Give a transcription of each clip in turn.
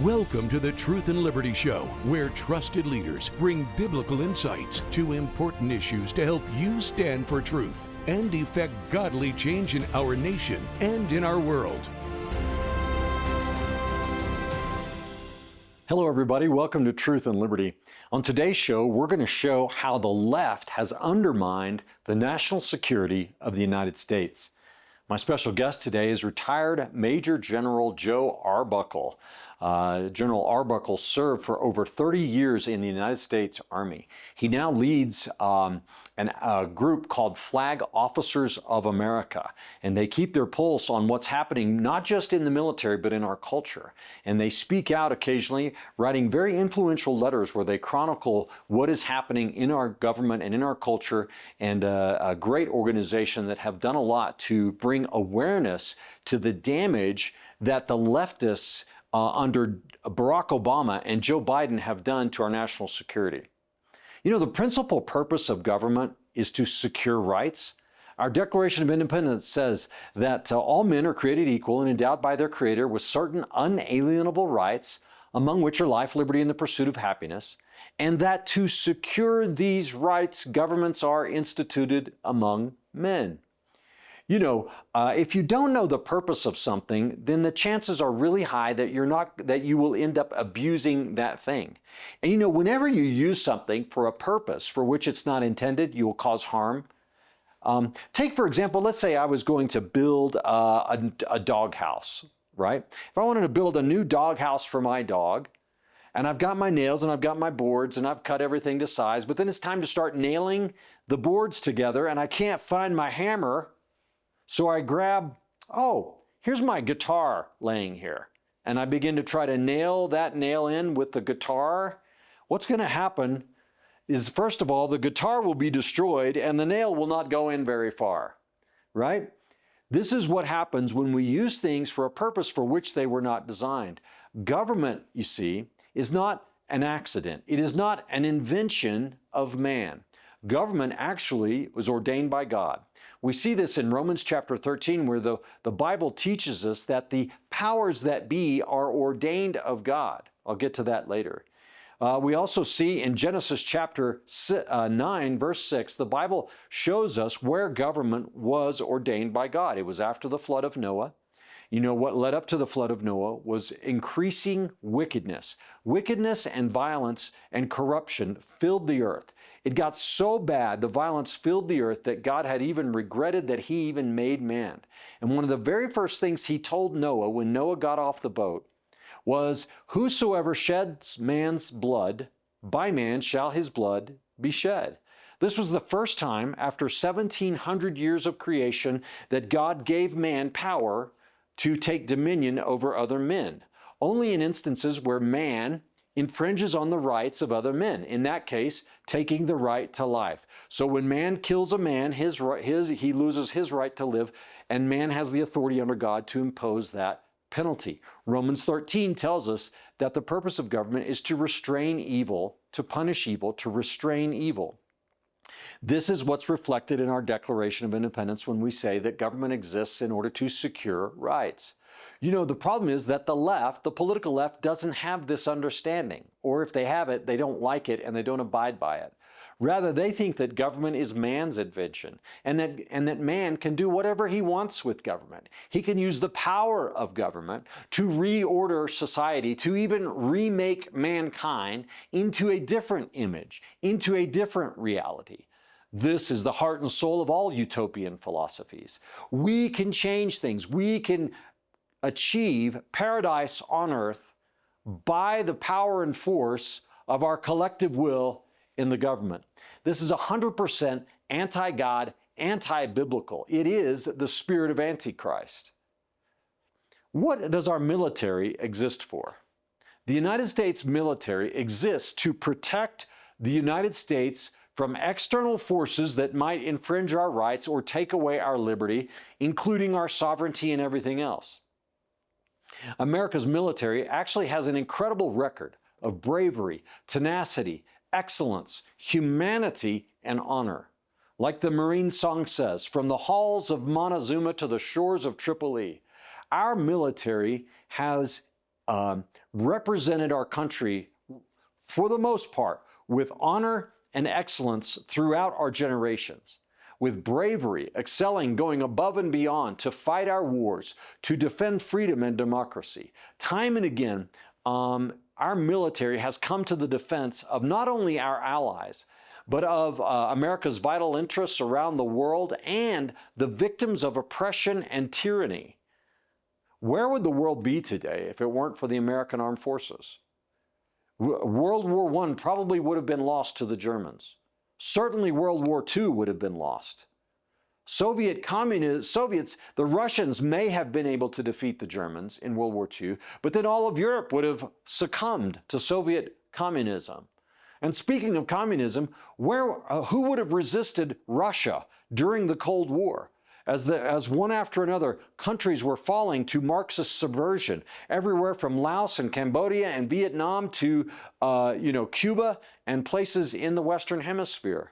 Welcome to the Truth and Liberty Show, where trusted leaders bring biblical insights to important issues to help you stand for truth and effect godly change in our nation and in our world. Hello, everybody. Welcome to Truth and Liberty. On today's show, we're going to show how the left has undermined the national security of the United States. My special guest today is retired Major General Joe Arbuckle. General Arbuckle served for over 30 years in the United States Army. He now leads a group called Flag Officers of America, and they keep their pulse on what's happening not just in the military but in our culture. And they speak out occasionally, writing very influential letters where they chronicle what is happening in our government and in our culture, and a great organization that have done a lot to bring awareness to the damage that the leftists under Barack Obama and Joe Biden have done to our national security. You know, the principal purpose of government is to secure rights. Our Declaration of Independence says that all men are created equal and endowed by their Creator with certain unalienable rights, among which are life, liberty, and the pursuit of happiness, and that to secure these rights, governments are instituted among men. You know, if you don't know the purpose of something, then the chances are really high that you will end up abusing that thing. And you know, whenever you use something for a purpose for which it's not intended, you will cause harm. Take, for example, let's say I was going to build a doghouse, right? If I wanted to build a new doghouse for my dog, and I've got my nails and I've got my boards and I've cut everything to size, but then it's time to start nailing the boards together and I can't find my hammer. So I grab, here's my guitar laying here. And I begin to try to nail that nail in with the guitar. What's going to happen is, first of all, the guitar will be destroyed and the nail will not go in very far, right? This is what happens when we use things for a purpose for which they were not designed. Government, you see, is not an accident. It is not an invention of man. Government actually was ordained by God. We see this in Romans chapter 13, where the Bible teaches us that the powers that be are ordained of God. I'll get to that later. We also see in Genesis chapter 9, verse 6, the Bible shows us where government was ordained by God. It was after the flood of Noah. You know, what led up to the flood of Noah was increasing wickedness. Wickedness and violence and corruption filled the earth. It got so bad, the violence filled the earth, that God had even regretted that He even made man. And one of the very first things He told Noah when Noah got off the boat was, "Whosoever sheds man's blood, by man shall his blood be shed." This was the first time after 1,700 years of creation that God gave man power to take dominion over other men, only in instances where man infringes on the rights of other men, in that case, taking the right to life. So when man kills a man, he loses his right to live, and man has the authority under God to impose that penalty. Romans 13 tells us that the purpose of government is to restrain evil, to punish evil, to restrain evil. This is what's reflected in our Declaration of Independence when we say that government exists in order to secure rights. You know, the problem is that the left, the political left, doesn't have this understanding. Or if they have it, they don't like it and they don't abide by it. Rather, they think that government is man's invention and that man can do whatever he wants with government. He can use the power of government to reorder society, to even remake mankind into a different image, into a different reality. This is the heart and soul of all utopian philosophies. We can change things. We can achieve paradise on earth by the power and force of our collective will in the government. This is 100% anti-God, anti-biblical. It is the spirit of Antichrist. What does our military exist for? The United States military exists to protect the United States from external forces that might infringe our rights or take away our liberty, including our sovereignty and everything else. America's military actually has an incredible record of bravery, tenacity, excellence, humanity, and honor. Like the Marine song says, from the halls of Montezuma to the shores of Tripoli, our military has represented our country, for the most part, with honor and excellence throughout our generations, with bravery, excelling, going above and beyond to fight our wars, to defend freedom and democracy. Time and again, our military has come to the defense of not only our allies, but of America's vital interests around the world and the victims of oppression and tyranny. Where would the world be today if it weren't for the American armed forces? World War I probably would have been lost to the Germans. Certainly World War II would have been lost. Soviets, the Russians may have been able to defeat the Germans in World War II, but then all of Europe would have succumbed to Soviet communism. And speaking of communism, who would have resisted Russia during the Cold War? As one after another, countries were falling to Marxist subversion, everywhere from Laos and Cambodia and Vietnam to Cuba and places in the Western Hemisphere.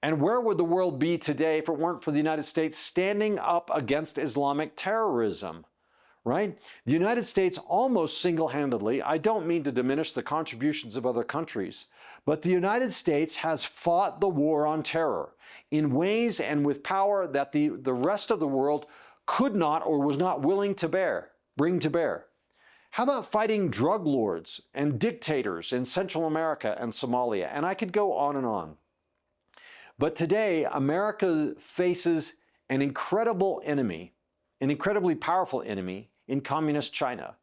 And where would the world be today if it weren't for the United States standing up against Islamic terrorism? Right? The United States almost single-handedly, I don't mean to diminish the contributions of other countries, but the United States has fought the war on terror in ways and with power that the rest of the world could not or was not willing to bring to bear. How about fighting drug lords and dictators in Central America and Somalia? And I could go on and on. But today, America faces an incredible enemy, an incredibly powerful enemy in communist China.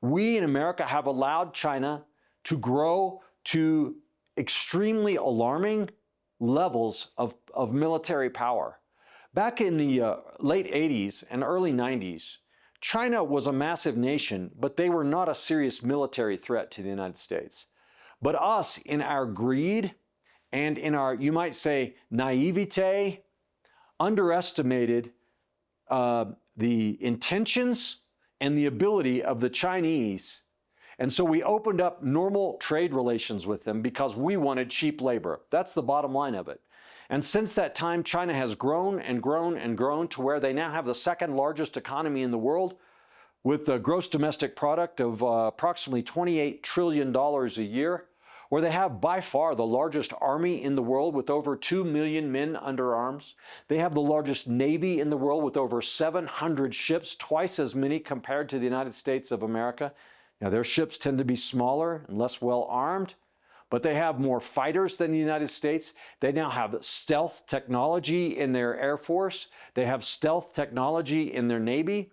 We in America have allowed China to grow to extremely alarming levels of military power. Back in the late 80s and early 90s, China was a massive nation, but they were not a serious military threat to the United States. But us, in our greed and in our, you might say, naivete, underestimated the intentions and the ability of the Chinese. And so we opened up normal trade relations with them because we wanted cheap labor. That's the bottom line of it. And since that time, China has grown and grown and grown to where they now have the second largest economy in the world, with a gross domestic product of approximately $28 trillion a year, where they have by far the largest army in the world with over 2 million men under arms. They have the largest navy in the world with over 700 ships, twice as many compared to the United States of America. Now, their ships tend to be smaller and less well armed, but they have more fighters than the United States. They now have stealth technology in their Air Force. They have stealth technology in their Navy.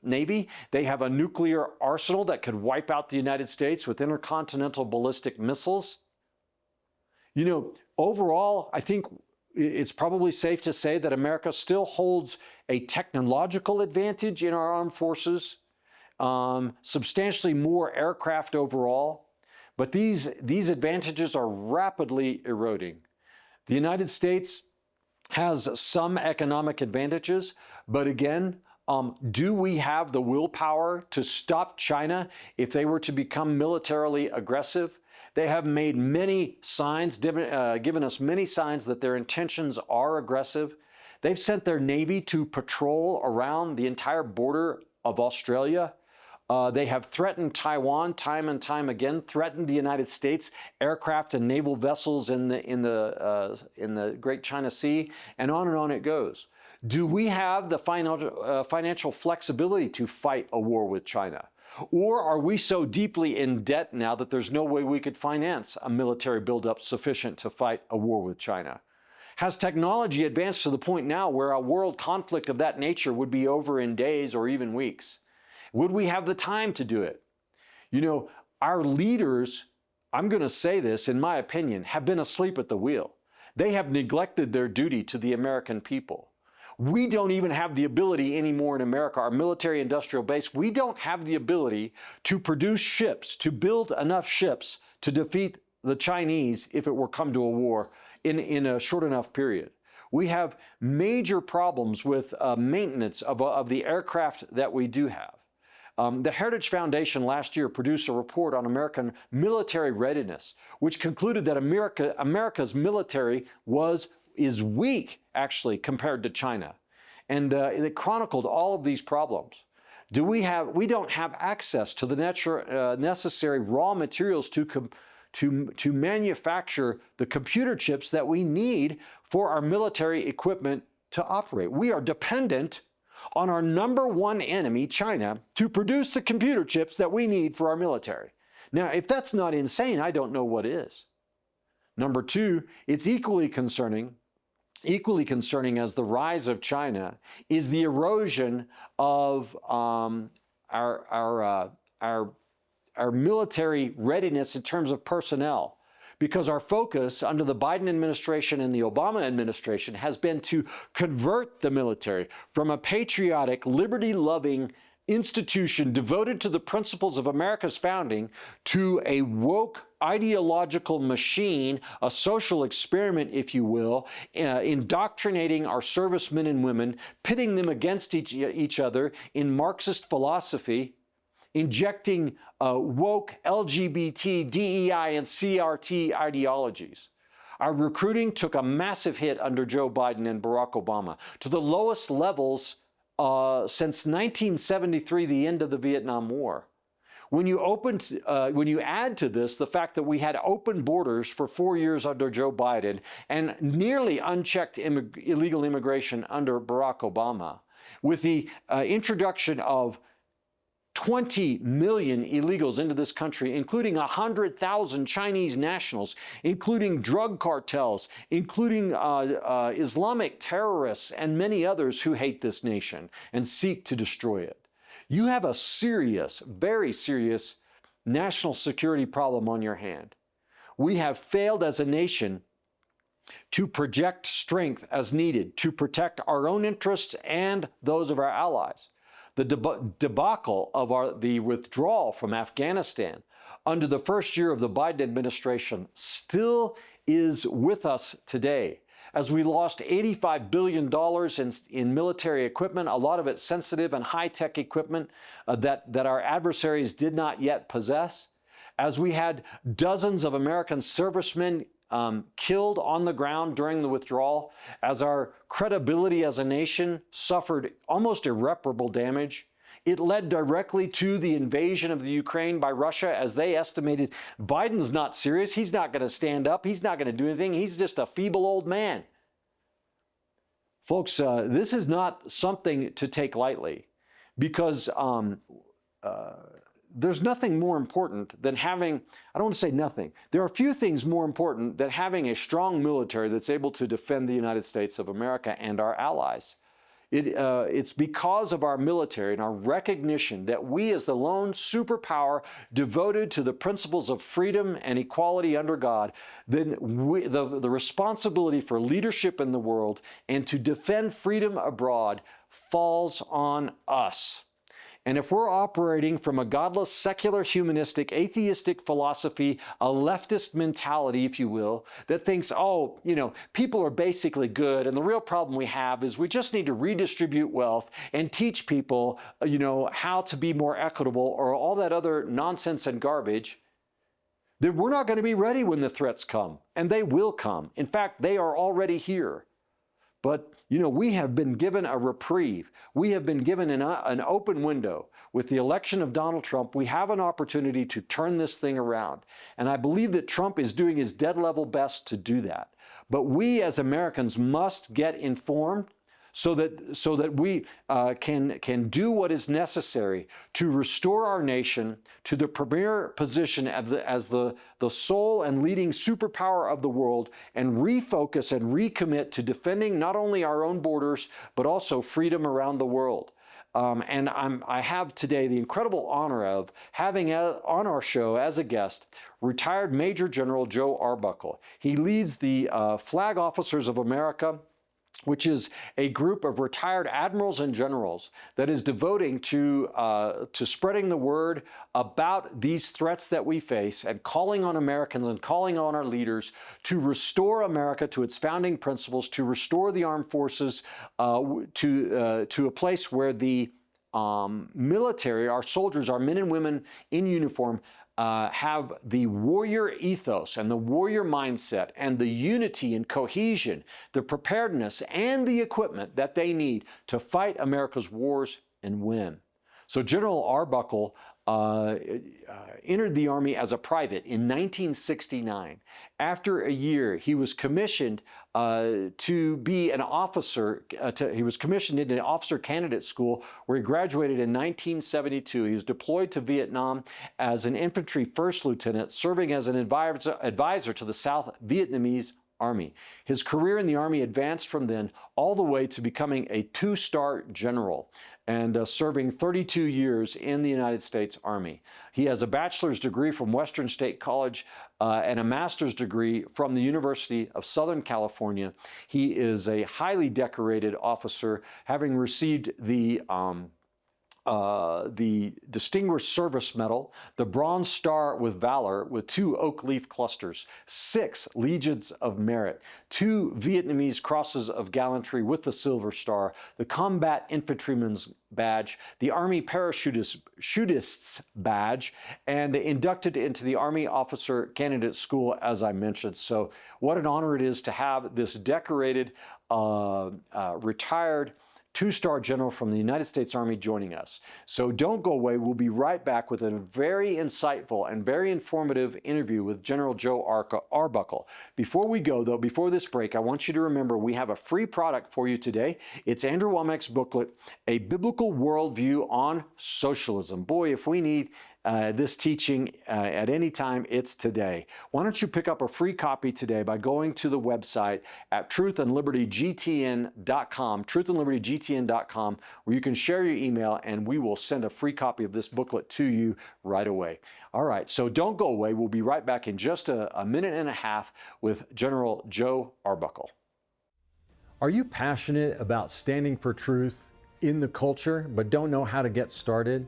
They have a nuclear arsenal that could wipe out the United States with intercontinental ballistic missiles. You know, overall, I think it's probably safe to say that America still holds a technological advantage in our armed forces, substantially more aircraft overall, but these advantages are rapidly eroding. The United States has some economic advantages, but again, do we have the willpower to stop China if they were to become militarily aggressive? They have made many signs, given us many signs that their intentions are aggressive. They've sent their Navy to patrol around the entire border of Australia. They have threatened Taiwan time and time again, threatened the United States, aircraft and naval vessels in the Great China Sea, and on it goes. Do we have the financial flexibility to fight a war with China? Or are we so deeply in debt now that there's no way we could finance a military buildup sufficient to fight a war with China? Has technology advanced to the point now where a world conflict of that nature would be over in days or even weeks? Would we have the time to do it? You know, our leaders, I'm going to say this, in my opinion, have been asleep at the wheel. They have neglected their duty to the American people. We don't even have the ability anymore in America, our military industrial base, we don't have the ability to produce ships, to build enough ships to defeat the Chinese if it were come to a war in a short enough period. We have major problems with maintenance of the aircraft that we do have. The Heritage Foundation last year produced a report on American military readiness, which concluded that America's military is weak, actually, compared to China. And it chronicled all of these problems. We don't have access to the necessary raw materials to manufacture the computer chips that we need for our military equipment to operate. We are dependent on our number one enemy, China, to produce the computer chips that we need for our military. Now, if that's not insane, I don't know what is. Number two, it's equally concerning as the rise of China is the erosion of our military readiness in terms of personnel, because our focus under the Biden administration and the Obama administration has been to convert the military from a patriotic, liberty-loving institution devoted to the principles of America's founding to a woke ideological machine, a social experiment, if you will, indoctrinating our servicemen and women, pitting them against each other in Marxist philosophy, injecting woke LGBT, DEI, and CRT ideologies. Our recruiting took a massive hit under Joe Biden and Barack Obama to the lowest levels since 1973, the end of the Vietnam War. When you add to this the fact that we had open borders for 4 years under Joe Biden and nearly unchecked illegal immigration under Barack Obama, with the introduction of 20 million illegals into this country, including 100,000 Chinese nationals, including drug cartels, including Islamic terrorists, and many others who hate this nation and seek to destroy it. You have a serious, very serious national security problem on your hand. We have failed as a nation to project strength as needed to protect our own interests and those of our allies. The debacle of the withdrawal from Afghanistan under the first year of the Biden administration still is with us today, as we lost $85 billion in military equipment, a lot of it sensitive and high-tech equipment that our adversaries did not yet possess, as we had dozens of American servicemen killed on the ground during the withdrawal, as our credibility as a nation suffered almost irreparable damage. It led directly to the invasion of the Ukraine by Russia, as they estimated Biden's not serious. He's not going to stand up. He's not going to do anything. He's just a feeble old man. Folks, this is not something to take lightly, because there's nothing more important than having, I don't want to say nothing, there are few things more important than having a strong military that's able to defend the United States of America and our allies. It's because of our military and our recognition that we, as the lone superpower devoted to the principles of freedom and equality under God, then the responsibility for leadership in the world and to defend freedom abroad falls on us. And if we're operating from a godless, secular, humanistic, atheistic philosophy, a leftist mentality, if you will, that thinks, oh, people are basically good, and the real problem we have is we just need to redistribute wealth and teach people, how to be more equitable, or all that other nonsense and garbage, then we're not going to be ready when the threats come. And they will come. In fact, they are already here. But, we have been given a reprieve. We have been given an open window. With the election of Donald Trump, we have an opportunity to turn this thing around. And I believe that Trump is doing his dead level best to do that. But we as Americans must get informed so that we can do what is necessary to restore our nation to the premier position as the sole and leading superpower of the world, and refocus and recommit to defending not only our own borders, but also freedom around the world. And I have today the incredible honor of having on our show as a guest retired Major General Joe Arbuckle. He leads the Flag Officers of America, which is a group of retired admirals and generals that is devoting to spreading the word about these threats that we face, and calling on Americans and calling on our leaders to restore America to its founding principles, to restore the armed forces to a place where the military, our soldiers, our men and women in uniform, have the warrior ethos and the warrior mindset and the unity and cohesion, the preparedness and the equipment that they need to fight America's wars and win. So General Arbuckle entered the Army as a private in 1969. After a year, he was commissioned to be an officer. He was commissioned in an officer candidate school where he graduated in 1972. He was deployed to Vietnam as an infantry first lieutenant, serving as an advisor to the South Vietnamese Army. His career in the Army advanced from then all the way to becoming a two-star general and serving 32 years in the United States Army. He has a bachelor's degree from Western State College and a master's degree from the University of Southern California. He is a highly decorated officer, having received the Distinguished Service Medal, the Bronze Star with Valor with 2 oak leaf clusters, 6 Legions of Merit, 2 Vietnamese Crosses of Gallantry with the Silver Star, the Combat Infantryman's Badge, the Army Parachutists Badge, and inducted into the Army Officer Candidate School, as I mentioned. So what an honor it is to have this decorated, retired two-star general from the United States Army joining us. So don't go away. We'll be right back with a very insightful and very informative interview with General Joe Arbuckle. Before we go, though, before this break, I want you to remember we have a free product for you today. It's Andrew Wommack's booklet, A Biblical Worldview on Socialism. Boy, if we need this teaching at any time, it's today. Why don't you pick up a free copy today by going to the website at truthandlibertygtn.com, truthandlibertygtn.com, where you can share your email and we will send a free copy of this booklet to you right away. All right, so don't go away. We'll be right back in just a minute and a half with General Joe Arbuckle. Are you passionate about standing for truth in the culture but don't know how to get started?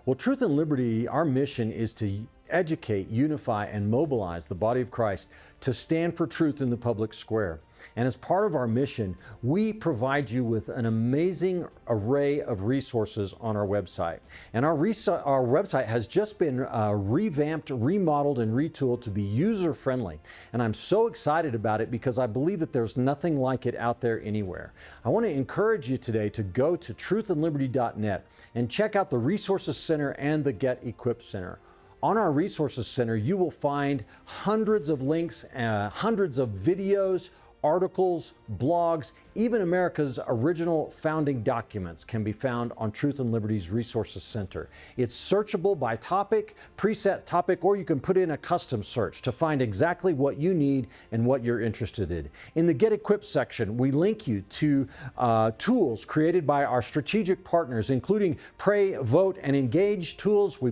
Well, Truth and Liberty, our mission is to educate, unify, and mobilize the body of Christ to stand for truth in the public square. And as part of our mission, we provide you with an amazing array of resources on our website. And our website has just been revamped, remodeled, and retooled to be user-friendly. And I'm so excited about it because I believe that there's nothing like it out there anywhere. I want to encourage you today to go to truthandliberty.net and check out the Resources Center and the Get Equipped Center. On our Resources Center, you will find hundreds of links, hundreds of videos, articles, blogs, even America's original founding documents can be found on Truth and Liberty's Resources Center. It's searchable by topic, preset topic, or you can put in a custom search to find exactly what you need and what you're interested in. In the Get Equipped section, we link you to tools created by our strategic partners, including Pray, Vote, and Engage tools. We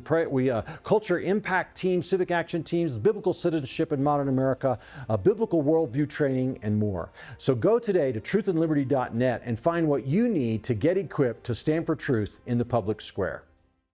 culture impact teams, civic action teams, biblical citizenship in modern America, biblical worldview training, and more. So go today to truthandliberty.net and find what you need to get equipped to stand for truth in the public square.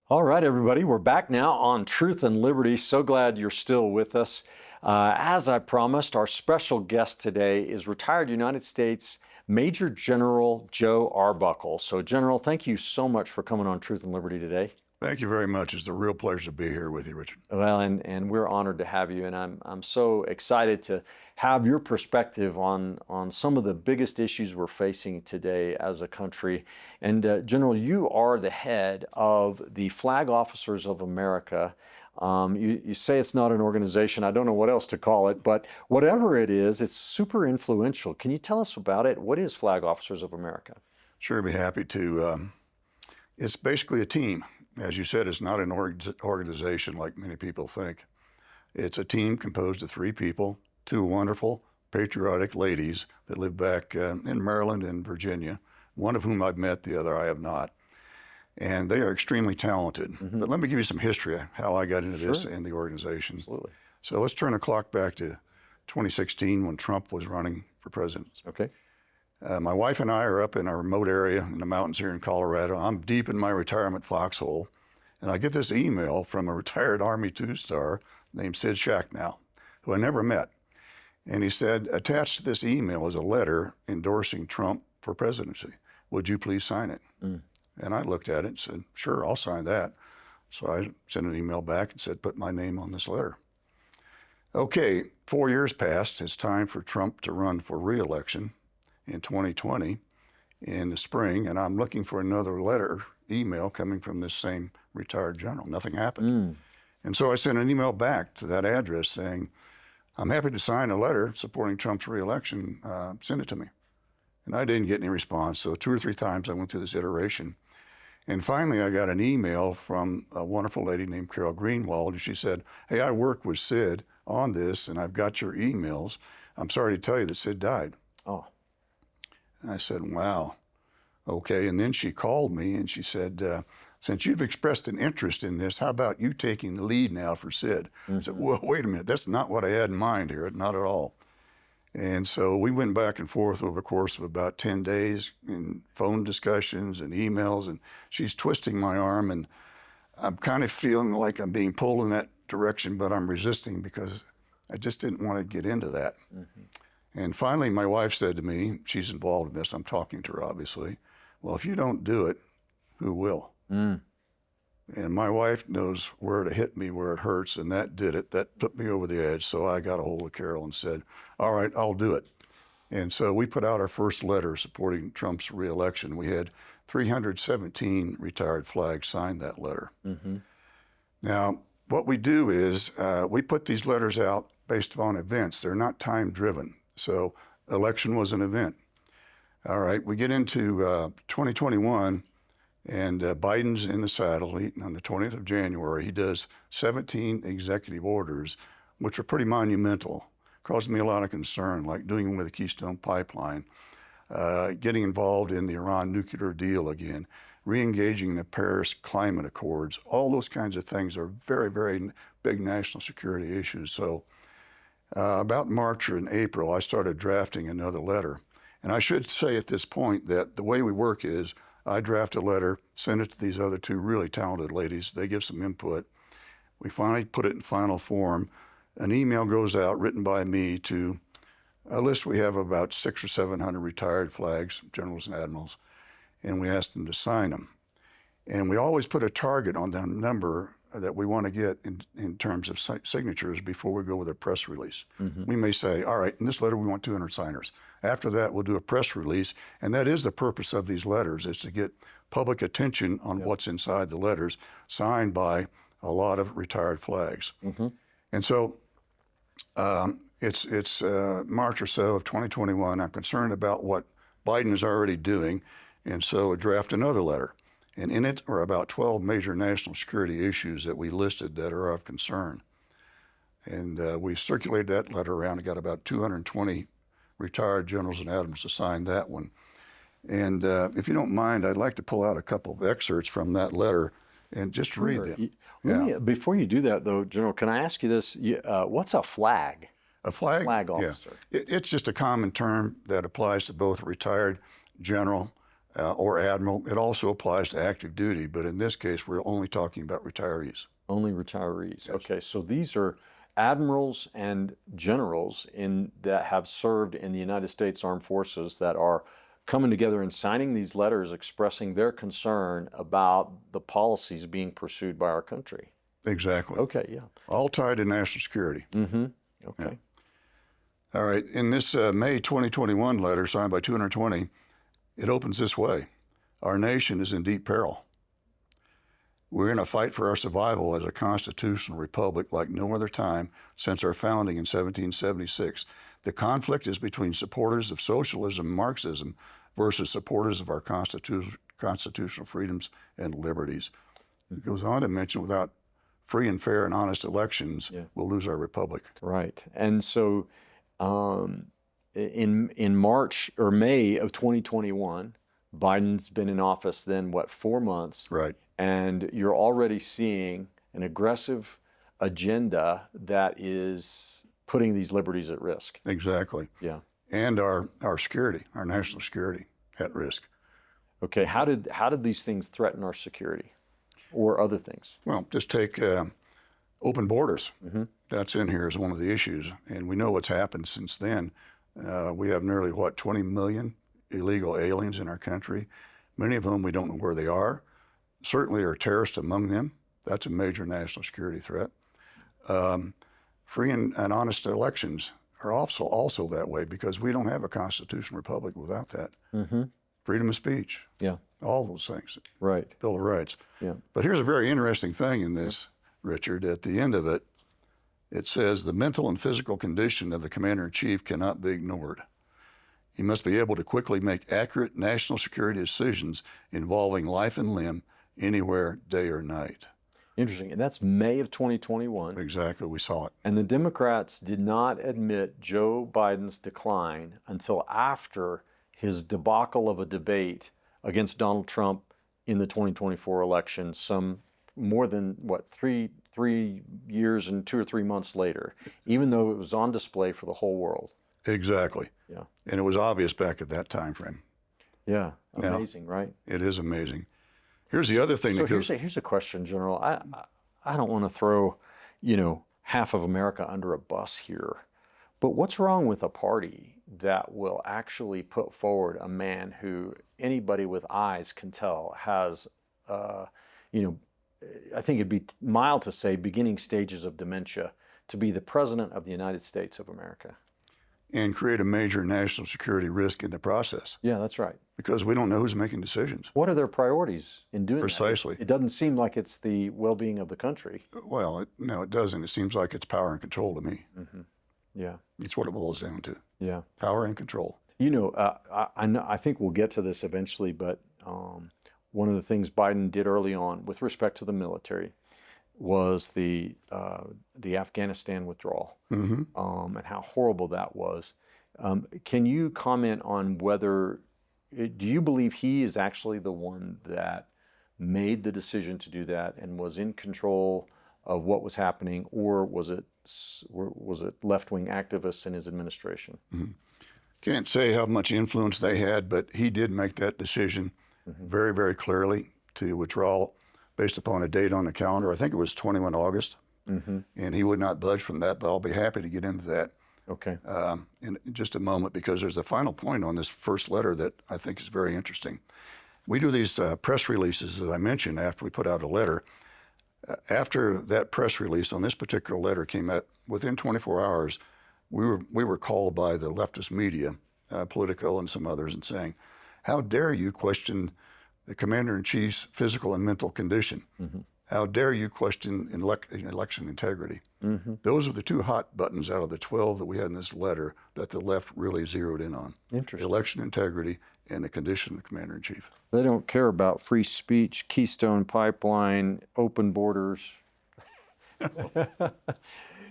All right, everybody, we're back now on Truth and Liberty. So glad you're still with us. As I promised, our special guest today is retired United States Major General Joe Arbuckle. So, General, thank you so much for coming on Truth and Liberty today. Thank you very much. It's a real pleasure to be here with you, Richard. Well, and we're honored to have you, and I'm so excited to have your perspective on some of the biggest issues we're facing today as a country. And General, you are the head of the Flag Officers of America. You say it's not an organization. I don't know what else to call it, but whatever it is, it's super influential. Can you tell us about it? What is Flag Officers of America? Sure, I'd be happy to. It's basically a team. As you said, it's not an organization like many people think. It's a team composed of 3 people, 2 wonderful, patriotic ladies that live back in Maryland and Virginia, one of whom I've met, the other I have not. And they are extremely talented. Mm-hmm. But let me give you some history of how I got into this and the organization. Absolutely. So let's turn the clock back to 2016 when Trump was running for president. Okay. My wife and I are up in a remote area in the mountains here in Colorado. I'm deep in my retirement foxhole, and I get this email from a retired Army 2-star named Sid Shacknow, who I never met. And he said, attached to this email is a letter endorsing Trump for presidency. Would you please sign it? Mm. And I looked at it and said, sure, I'll sign that. So I sent an email back and said, put my name on this letter. Okay, 4 years passed. It's time for Trump to run for re-election in 2020 in the spring, and I'm looking for another letter email coming from this same retired general. Nothing happened. And so I sent an email back to that address saying, I'm happy to sign a letter supporting Trump's reelection. Send it to me. And I didn't get any response. So 2 or 3 times I went through this iteration. And finally, I got an email from a wonderful lady named Carol Greenwald. And she said, hey, I work with Sid on this, and I've got your emails. I'm sorry to tell you that Sid died. Oh. And I said, wow. Okay. And then she called me and she said, since you've expressed an interest in this, how about you taking the lead now for Sid? I said, well, wait a minute. That's not what I had in mind here. Not at all. And so we went back and forth over the course of about 10 days in phone discussions and emails, and she's twisting my arm, and I'm kind of feeling like I'm being pulled in that direction, but I'm resisting because I just didn't want to get into that. And finally, my wife said to me, she's involved in this, I'm talking to her obviously, well, if you don't do it, who will? And my wife knows where to hit me where it hurts, and that did it. That put me over the edge. So I got a hold of Carol and said, all right, I'll do it. And so we put out our first letter supporting Trump's reelection. We had 317 retired flags sign that letter. Now, what we do is we put these letters out based on events. They're not time-driven. So election was an event. All right, we get into 2021, and Biden's in the saddle. On the 20th of January, he does 17 executive orders, which are pretty monumental. Caused me a lot of concern, like doing with the Keystone Pipeline, getting involved in the Iran nuclear deal again, re-engaging the Paris Climate Accords. All those kinds of things are very, very big national security issues. So about March or in April, I started drafting another letter. And I should say at this point that the way we work is I draft a letter, send it to these other 2 really talented ladies. They give some input. We finally put it in final form. An email goes out written by me to a list. We have about 600 or 700 retired flags, generals and admirals, and we ask them to sign them. And we always put a target on the number that we want to get in terms of signatures before we go with a press release. We may say, all right, in this letter we want 200 signers. After that, we'll do a press release, and that is the purpose of these letters, is to get public attention on what's inside the letters, signed by a lot of retired flags. And so it's March or so of 2021. I'm concerned about what Biden is already doing, and so I draft another letter. And in it are about 12 major national security issues that we listed that are of concern. And we circulated that letter around and got about 220 retired generals and admirals to sign that one. And if you don't mind, I'd like to pull out a couple of excerpts from that letter and just read them. Before you do that, though, General, can I ask you this? What's a flag? A flag? Flag officer. Yeah. It's just a common term that applies to both a retired general or admiral. It also applies to active duty, but in this case, we're only talking about retirees. Only retirees. Yes. Okay, so these are admirals and generals that have served in the United States Armed Forces that are coming together and signing these letters expressing their concern about the policies being pursued by our country. Exactly. Okay, yeah. All tied to national security. Okay. Yeah. All right. In this May 2021 letter signed by 220, it opens this way. Our nation is in deep peril. We're in a fight for our survival as a constitutional republic like no other time since our founding in 1776. The conflict is between supporters of socialism and Marxism versus supporters of our constitutional freedoms and liberties. It goes on to mention without free and fair and honest elections, we'll lose our republic. Right. And so in March or May of 2021, Biden's been in office then, 4 months? Right. And you're already seeing an aggressive agenda that is putting these liberties at risk. Exactly. Yeah. And our security, our national security at risk. Okay. How did these things threaten our security or other things? Well, just take open borders. That's in here as one of the issues. And we know what's happened since then. We have nearly, 20 million illegal aliens in our country, many of whom we don't know where they are. Certainly are terrorists among them. That's a major national security threat. Free and honest elections are also that way because we don't have a constitutional republic without that. freedom of speech, Yeah. all those things, Right. Bill of Rights. Yeah. But here's a very interesting thing in this, Richard. At the end of it, it says the mental and physical condition of the commander-in-chief cannot be ignored. He must be able to quickly make accurate national security decisions involving life and limb anywhere, day or night. Interesting. And that's May of 2021. Exactly, we saw it. And the Democrats did not admit Joe Biden's decline until after his debacle of a debate against Donald Trump in the 2024 election, some more than, three years and 2 or 3 months later, even though it was on display for the whole world. Exactly. Yeah. And it was obvious back at that time frame. Yeah. Amazing, right? It is amazing. Here's the other thing So that goes. here's a question, General. I don't want to throw, half of America under a bus here, but what's wrong with a party that will actually put forward a man who anybody with eyes can tell has, I think it'd be mild to say beginning stages of dementia, to be the President of the United States of America? And create a major national security risk in the process. Yeah, that's right. Because we don't know who's making decisions. What are their priorities in doing Precisely. that? It doesn't seem like it's the well-being of the country. Well, no, it doesn't. It seems like it's power and control to me. Mm-hmm. Yeah. It's what it boils down to. Yeah. Power and control. I think we'll get to this eventually, but one of the things Biden did early on with respect to the military was the Afghanistan withdrawal, and how horrible that was. Can you comment on whether, do you believe he is actually the one that made the decision to do that and was in control of what was happening, or was it left-wing activists in his administration? Mm-hmm. Can't say how much influence they had, but he did make that decision very, very clearly to withdraw based upon a date on the calendar. I think it was 21 August, and he would not budge from that, but I'll be happy to get into that in just a moment, because there's a final point on this first letter that I think is very interesting. We do these press releases, as I mentioned, after we put out a letter. After that press release on this particular letter came out, within 24 hours, we were called by the leftist media, Politico and some others, and saying, "How dare you question the commander-in-chief's physical and mental condition? How dare you question election integrity?" Those are the two hot buttons out of the 12 that we had in this letter that the left really zeroed in on. Interesting. Election integrity and the condition of the commander-in-chief. They don't care about free speech, Keystone Pipeline, open borders.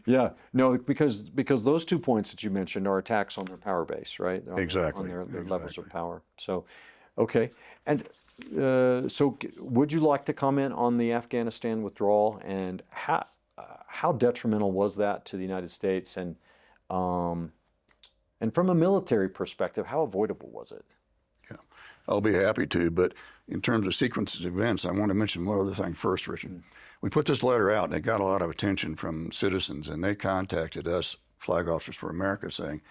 Yeah, no, because those 2 points that you mentioned are attacks on their power base, right? Exactly. On their levels of power. So, okay. And so would you like to comment on the Afghanistan withdrawal, and how detrimental was that to the United States, and from a military perspective, how avoidable was it? Yeah, I'll be happy to, but in terms of sequences of events, I want to mention one other thing first, Richard. We put this letter out, and it got a lot of attention from citizens, and they contacted us, Flag Officers for America, saying,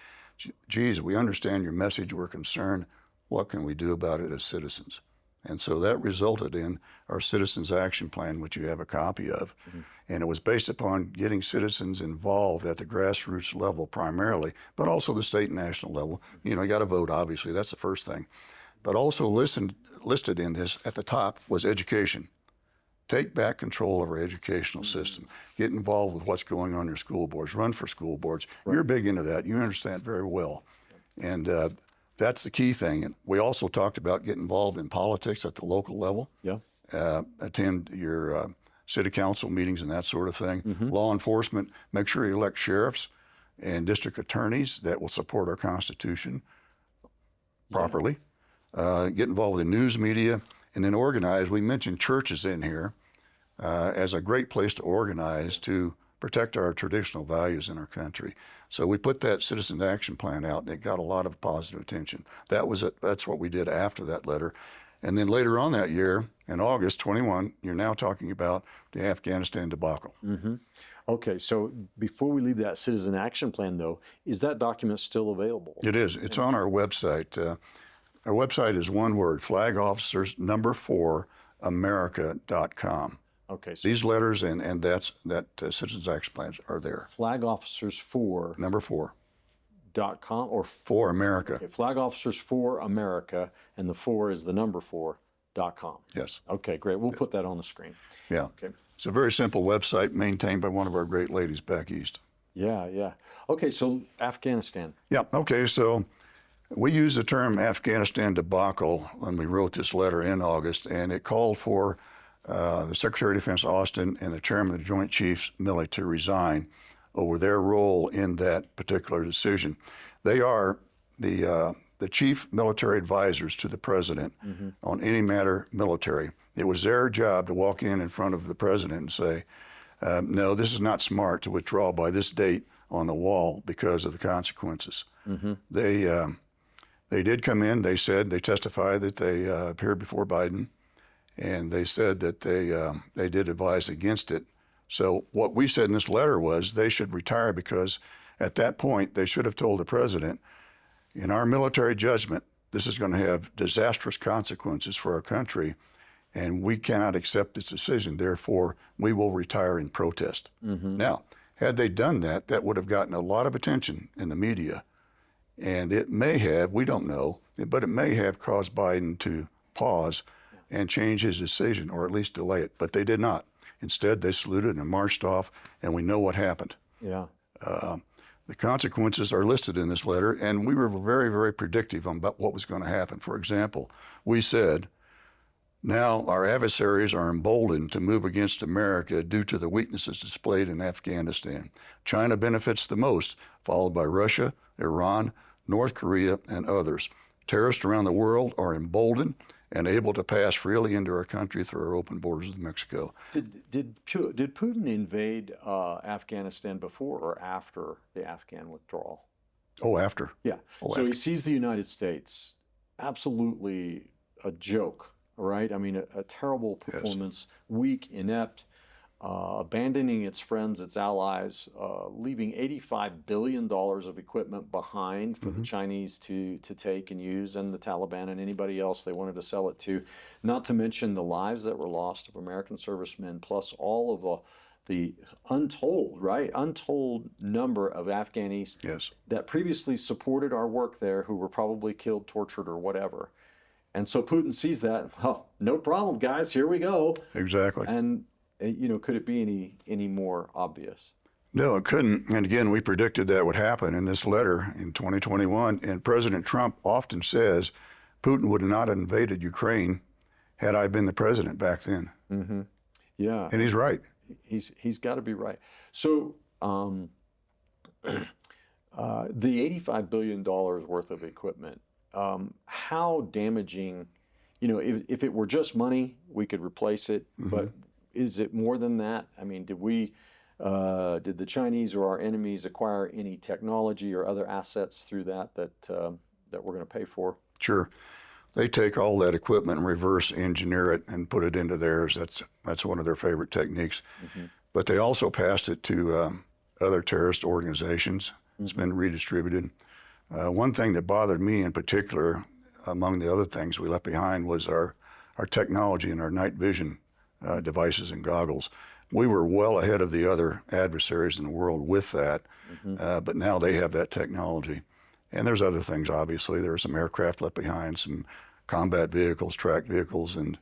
"Geez, we understand your message, we're concerned. What can we do about it as citizens?" And so that resulted in our Citizens Action Plan, which you have a copy of. And it was based upon getting citizens involved at the grassroots level primarily, but also the state and national level. You got to vote, obviously, that's the first thing. But also listed in this at the top was education. Take back control of our educational system. Get involved with what's going on in your school boards. Run for school boards. Right. You're big into that. You understand very well. And that's the key thing. And we also talked about getting involved in politics at the local level. Yeah. Attend your city council meetings and that sort of thing. Law enforcement, make sure you elect sheriffs and district attorneys that will support our Constitution properly. Get involved in news media, and then organize. We mentioned churches in here as a great place to organize to protect our traditional values in our country. So we put that Citizen Action Plan out, and it got a lot of positive attention. That's what we did after that letter. And then later on that year, in August 21, you're now talking about the Afghanistan debacle. Okay, so before we leave that Citizen Action Plan, though, is that document still available? It is. It's on our website. Our website is one word, flagofficers4america.com. Okay. So these letters and that Citizens Action Plans are there. Flag Officers 4. Number 4. .com or For America. okay, Flag Officers for America, and the 4 is the number 4.com. Yes. Okay, great. We'll put that on the screen. Yeah. Okay. It's a very simple website maintained by one of our great ladies back east. Yeah, yeah. Okay, so Afghanistan. Yeah. Okay. So we used the term Afghanistan debacle when we wrote this letter in August, and it called for the Secretary of Defense Austin and the Chairman of the Joint Chiefs Milley to resign over their role in that particular decision. They are the chief military advisors to the president on any matter military. It was their job to walk in front of the president and say, no, this is not smart to withdraw by this date on the wall because of the consequences. They did come in. They testified that they appeared before Biden, and they said that they did advise against it. So what we said in this letter was they should retire because at that point they should have told the president, in our military judgment, this is going to have disastrous consequences for our country, and we cannot accept this decision. Therefore, we will retire in protest. Now, had they done that, that would have gotten a lot of attention in the media. And it may have, we don't know, but it may have caused Biden to pause and change his decision, or at least delay it. But they did not. Instead, they saluted and marched off, and we know what happened. Yeah. The consequences are listed in this letter, and we were very, very predictive on what was going to happen. For example, we said, now our adversaries are emboldened to move against America due to the weaknesses displayed in Afghanistan. China benefits the most, followed by Russia, Iran, North Korea, and others. Terrorists around the world are emboldened and able to pass freely into our country through our open borders with Mexico. Did Putin invade Afghanistan before or after the Afghan withdrawal? Oh, after. Yeah. Oh, so after. he sees the United States, absolutely a joke, right? I mean, a terrible performance, weak, inept, abandoning its friends, its allies, leaving $85 billion of equipment behind for the Chinese to take and use, and the Taliban and anybody else they wanted to sell it to. Not to mention the lives that were lost of American servicemen, plus all of the untold number of Afghanis that previously supported our work there who were probably killed, tortured, or whatever. And so Putin sees that, oh, no problem, guys, here we go. Exactly. And could it be any more obvious? No, it couldn't. And again, we predicted that would happen in this letter in 2021. And President Trump often says Putin would not have invaded Ukraine had I been the president back then. Yeah. And he's right. He's got to be right. So the $85 billion worth of equipment, how damaging, if it were just money, we could replace it, but is it more than that? I mean, did the Chinese or our enemies acquire any technology or other assets through that we're going to pay for? Sure. They take all that equipment and reverse engineer it and put it into theirs. That's one of their favorite techniques. But they also passed it to other terrorist organizations. It's been redistributed. One thing that bothered me in particular, among the other things we left behind, was our technology and our night vision devices and goggles. We were well ahead of the other adversaries in the world with that, but now they have that technology. And there's other things, obviously. There are some aircraft left behind, some combat vehicles, tracked vehicles, and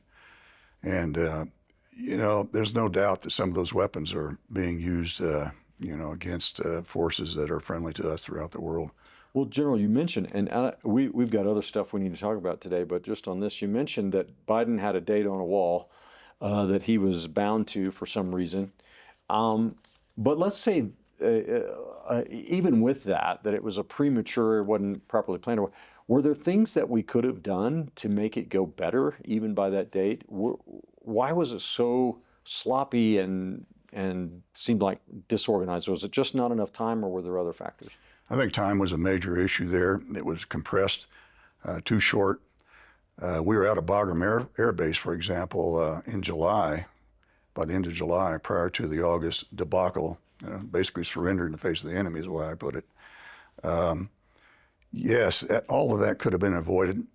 there's no doubt that some of those weapons are being used, against forces that are friendly to us throughout the world. Well, General, you mentioned, and we've got other stuff we need to talk about today, but just on this, you mentioned that Biden had a date on a wall that he was bound to for some reason. But let's say, even with that it was a premature, it wasn't properly planned. Were there things that we could have done to make it go better, even by that date? Why was it so sloppy and seemed like disorganized? Was it just not enough time, or were there other factors? I think time was a major issue there. It was compressed, too short. We were out of Bagram Air Base, for example, in July, by the end of July, prior to the August debacle, basically surrendered in the face of the enemy is the way I put it. Yes, all of that could have been avoided.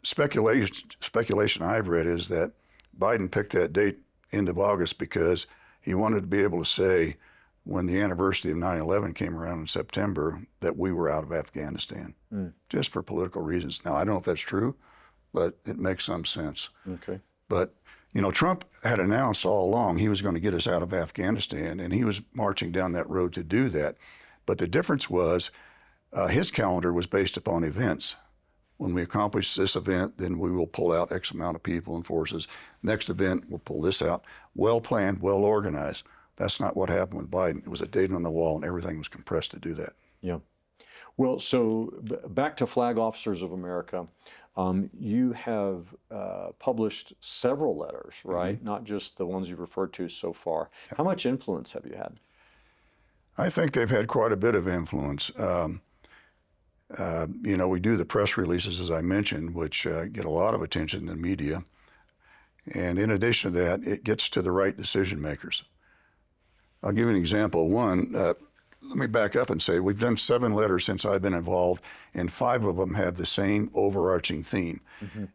Speculation I've read is that Biden picked that date, end of August, because he wanted to be able to say, when the anniversary of 9/11 came around in September, that we were out of Afghanistan, just for political reasons. Now, I don't know if that's true, but it makes some sense. Okay. But, you know, Trump had announced all along he was going to get us out of Afghanistan, and he was marching down that road to do that. But the difference was his calendar was based upon events. When we accomplish this event, then we will pull out X amount of people and forces. Next event, we'll pull this out. Well planned, well organized. That's not what happened with Biden. It was a date on the wall, and everything was compressed to do that. Yeah. Well, so back to Flag Officers of America. You have published several letters, right? Not just the ones you've referred to so far. How much influence have you had? I think they've had quite a bit of influence. You know, we do the press releases, as I mentioned, which get a lot of attention in the media. And in addition to that, it gets to the right decision makers. I'll give you an example. One, let me back up and say we've done 7 letters since I've been involved, and 5 of them have the same overarching theme,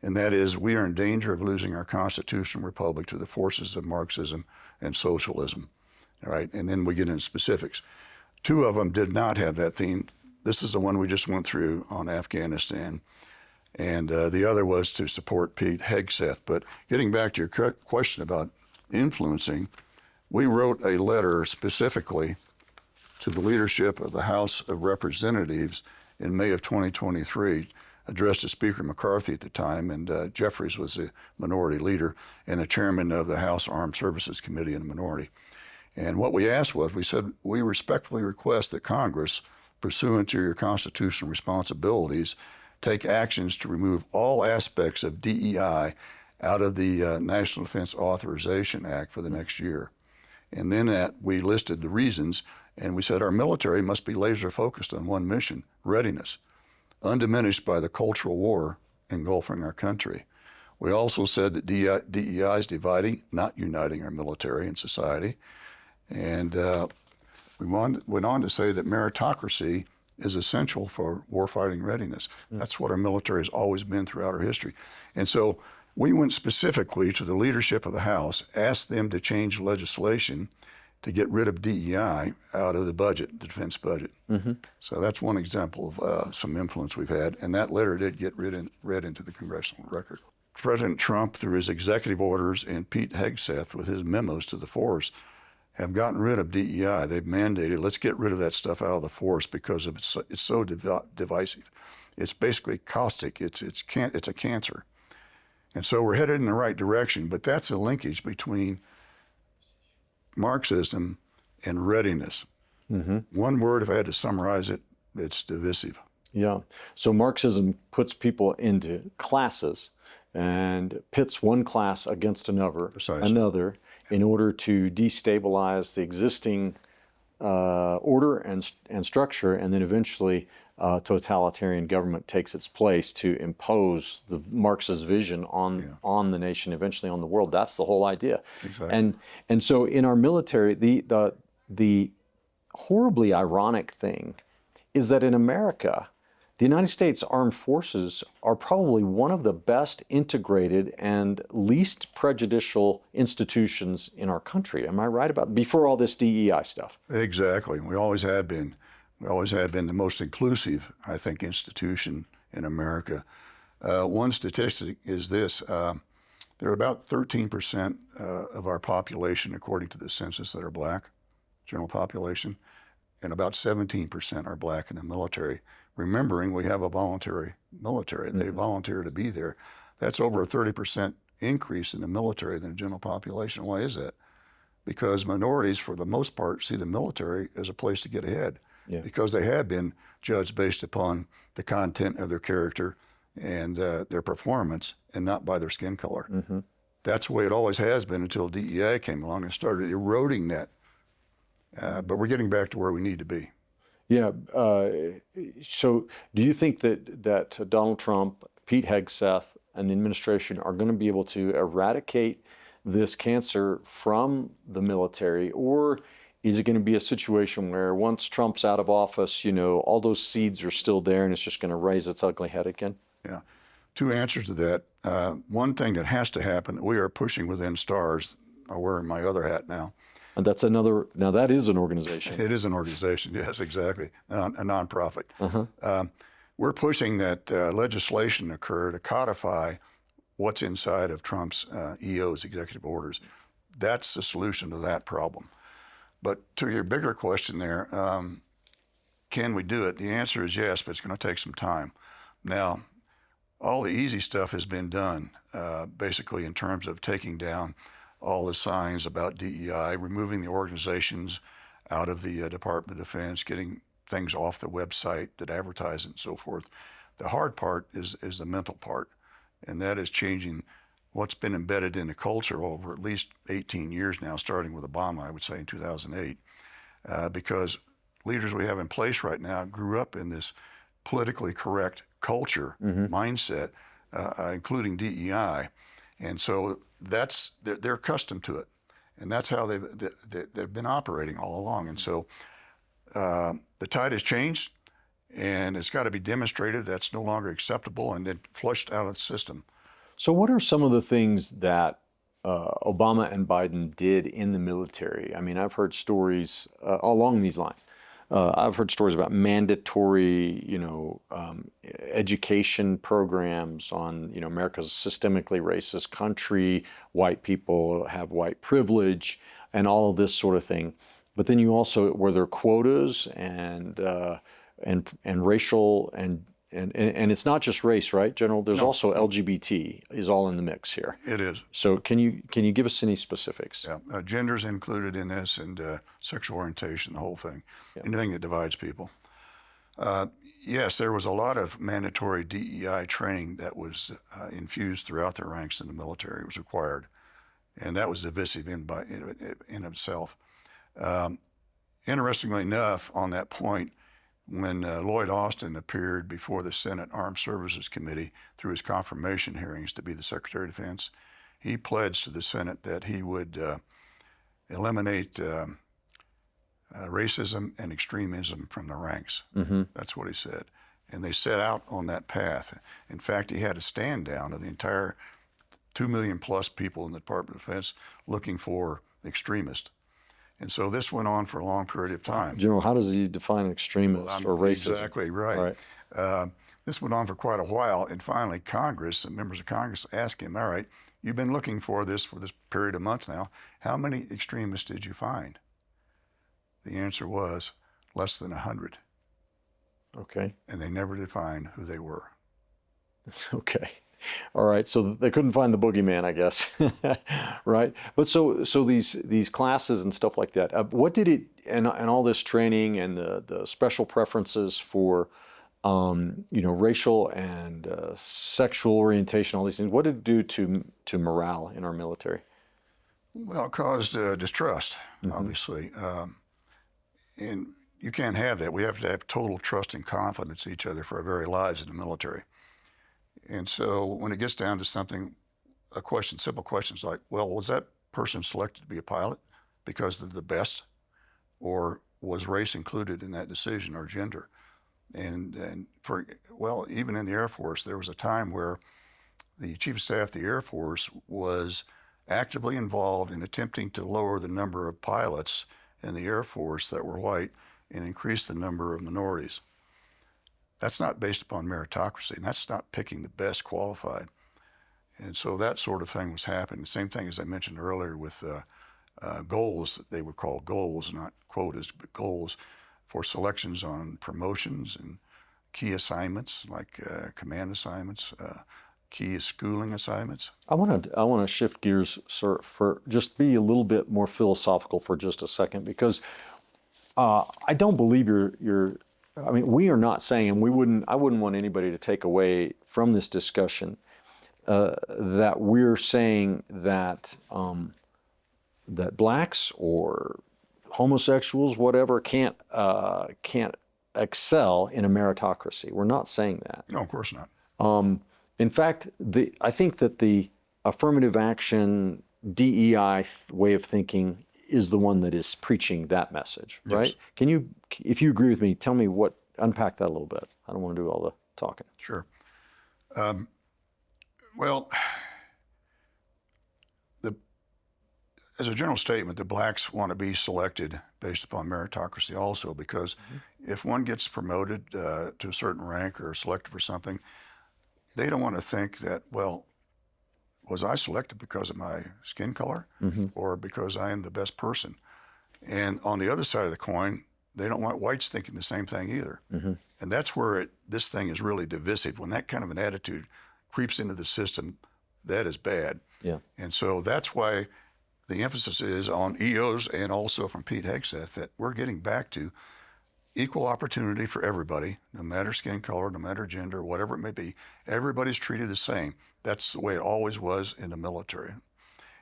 and that is we are in danger of losing our constitutional republic to the forces of Marxism and socialism. All right, and then we get into specifics. 2 of them did not have that theme. This is the one we just went through on Afghanistan, and the other was to support Pete Hegseth. But getting back to your question about influencing, we wrote a letter specifically to the leadership of the House of Representatives in May of 2023, addressed to Speaker McCarthy at the time, and Jeffries was the minority leader and the chairman of the House Armed Services Committee in the minority. And what we asked was, we said, we respectfully request that Congress, pursuant to your constitutional responsibilities, take actions to remove all aspects of DEI out of the National Defense Authorization Act for the next year. And then we listed the reasons, and we said our military must be laser focused on one mission, readiness, undiminished by the cultural war engulfing our country. We also said that DEI is dividing, not uniting our military and society. And we went on to say that meritocracy is essential for warfighting readiness. That's what our military has always been throughout our history. And so we went specifically to the leadership of the House, asked them to change legislation to get rid of DEI out of the budget, the defense budget. So that's one example of some influence we've had, and that letter did get read into the congressional record. President Trump, through his executive orders, and Pete Hegseth with his memos to the force, have gotten rid of DEI. They've mandated, let's get rid of that stuff out of the force because of it's so divisive. It's basically caustic. It's a cancer. And so we're headed in the right direction, but that's a linkage between Marxism and readiness. One word, if I had to summarize it, it's divisive. Yeah. So Marxism puts people into classes and pits one class against another, in order to destabilize the existing order and structure, and then eventually totalitarian government takes its place to impose the Marxist vision on the nation, eventually on the world. That's the whole idea. Exactly. And so in our military, the horribly ironic thing is that in America, the United States Armed Forces are probably one of the best integrated and least prejudicial institutions in our country. Am I right about before all this DEI stuff? Exactly. We always have been. We always have been the most inclusive, I think, institution in America. One statistic is this. There are about 13% of our population, according to the census, that are black, general population, and about 17% are black in the military. Remembering we have a voluntary military. They volunteer to be there. That's over a 30% increase in the military than the general population. Why is that? Because minorities, for the most part, see the military as a place to get ahead. Because they have been judged based upon the content of their character and their performance, and not by their skin color. That's the way it always has been until DEI came along and started eroding that. But we're getting back to where we need to be. Yeah. So do you think that Donald Trump, Pete Hegseth, and the administration are going to be able to eradicate this cancer from the military, or is it going to be a situation where once Trump's out of office, all those seeds are still there and it's just going to raise its ugly head again? Yeah. 2 answers to that. One thing that has to happen, we are pushing within stars. I'm wearing my other hat now. And that's another, now that is an organization. It is an organization, yes, exactly, a nonprofit. We're pushing that legislation occur to codify what's inside of Trump's EO's executive orders. That's the solution to that problem. But to your bigger question there, can we do it? The answer is yes, but it's going to take some time. Now, all the easy stuff has been done, basically in terms of taking down all the signs about DEI, removing the organizations out of the Department of Defense, getting things off the website that advertise it and so forth. The hard part is the mental part, and that is changing what's been embedded in the culture over at least 18 years now, starting with Obama, I would say, in 2008, because leaders we have in place right now grew up in this politically correct culture mindset, including DEI, and so they're accustomed to it, and that's how they've been operating all along. And so the tide has changed, and it's got to be demonstrated that's no longer acceptable and then flushed out of the system. So what are some of the things that Obama and Biden did in the military? I mean, I've heard stories along these lines. I've heard stories about mandatory, education programs on, America's systemically racist country, white people have white privilege, and all of this sort of thing. But then you also, were there quotas and racial and it's not just race, right, General? There's also LGBT is all in the mix here. It is. So can you give us any specifics? Yeah, gender's included in this, and sexual orientation, the whole thing, anything that divides people. Yes, there was a lot of mandatory DEI training that was infused throughout the ranks in the military. It was required, and that was divisive in itself. Interestingly enough, on that point, when Lloyd Austin appeared before the Senate Armed Services Committee through his confirmation hearings to be the Secretary of Defense, he pledged to the Senate that he would eliminate racism and extremism from the ranks. That's what he said. And they set out on that path. In fact, he had a stand down of the entire 2 million plus people in the Department of Defense looking for extremists. And so this went on for a long period of time. General, how does he define extremist or racism? Exactly right. This went on for quite a while, and finally Congress and members of Congress asked him, all right, you've been looking for this period of months now. How many extremists did you find? The answer was less than 100. Okay. And they never defined who they were. Okay. All right, so they couldn't find the boogeyman, I guess, right? But so these classes and stuff like that. What did it and all this training and the special preferences for, racial and sexual orientation, all these things. What did it do to morale in our military? Well, it caused distrust, obviously, and you can't have that. We have to have total trust and confidence in each other for our very lives in the military. And so when it gets down to something, simple questions like, well, was that person selected to be a pilot because they're the best? Or was race included in that decision, or gender? And even in the Air Force, there was a time where the Chief of Staff of the Air Force was actively involved in attempting to lower the number of pilots in the Air Force that were white and increase the number of minorities. That's not based upon meritocracy, and that's not picking the best qualified. And so that sort of thing was happening. Same thing as I mentioned earlier with goals. They were called goals, not quotas, but goals for selections on promotions and key assignments like command assignments, key schooling assignments. I want to shift gears, sir, for just be a little bit more philosophical for just a second, because I don't believe we are not saying, and I wouldn't want anybody to take away from this discussion that we're saying that that blacks or homosexuals, whatever, can't excel in a meritocracy. We're not saying that. No, of course not. In fact, I think that the affirmative action DEI way of thinking is the one that is preaching that message, right? Yes. Can you, if you agree with me, unpack that a little bit. I don't want to do all the talking. Sure. Well, as a general statement, the blacks want to be selected based upon meritocracy also, because if one gets promoted to a certain rank or selected for something, they don't want to think that, well, was I selected because of my skin color or because I am the best person? And on the other side of the coin, they don't want whites thinking the same thing either. And that's where this thing is really divisive. When that kind of an attitude creeps into the system, that is bad. Yeah. And so that's why the emphasis is on EOs and also from Pete Hegseth that we're getting back to equal opportunity for everybody, no matter skin color, no matter gender, whatever it may be. Everybody's treated the same. That's the way it always was in the military.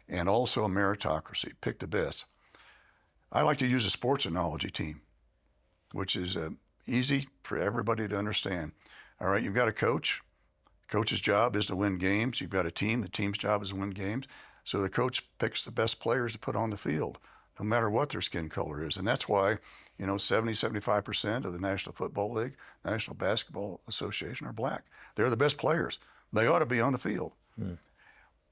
And also a meritocracy, pick the best. I like to use a sports analogy team, which is easy for everybody to understand. All right, you've got a coach. Coach's job is to win games. You've got a team. The team's job is to win games. So the coach picks the best players to put on the field, no matter what their skin color is. And that's why, 75% of the National Football League, National Basketball Association are black. They're the best players. They ought to be on the field.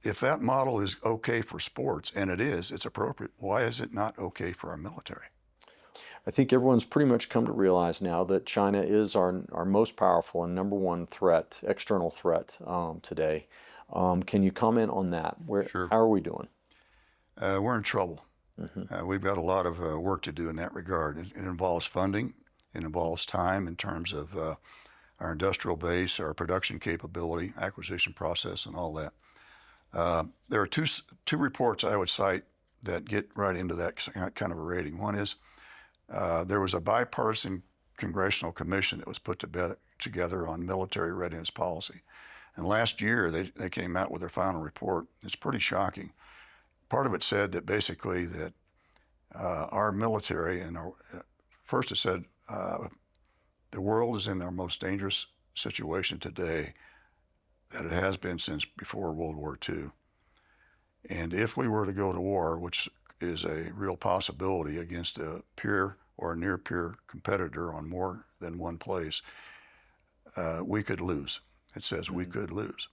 If that model is okay for sports, and it is, it's appropriate, why is it not okay for our military? I think everyone's pretty much come to realize now that China is our most powerful and number one threat, external threat today. Can you comment on that? Sure. How are we doing? We're in trouble. We've got a lot of work to do in that regard. It involves funding. It involves time in terms of our industrial base, our production capability, acquisition process, and all that. There are two reports I would cite that get right into that kind of a rating. One is there was a bipartisan congressional commission that was put together on military readiness policy. And last year, they came out with their final report. It's pretty shocking. Part of it said that basically that our military, first it said the world is in their most dangerous situation today that it has been since before World War II. And if we were to go to war, which is a real possibility against a peer or near peer competitor on more than one place, we could lose. It says we could lose.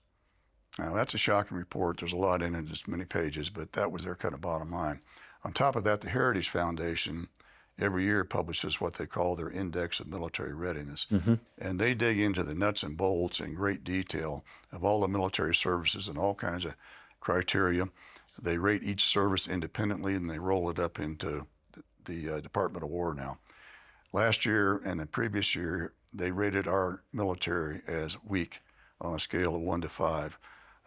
Now, that's a shocking report. There's a lot in it, it's many pages, but that was their kind of bottom line. On top of that, the Heritage Foundation every year publishes what they call their Index of Military Readiness. And they dig into the nuts and bolts in great detail of all the military services and all kinds of criteria. They rate each service independently, and they roll it up into the Department of War now. Last year and the previous year, they rated our military as weak on a scale of 1 to 5.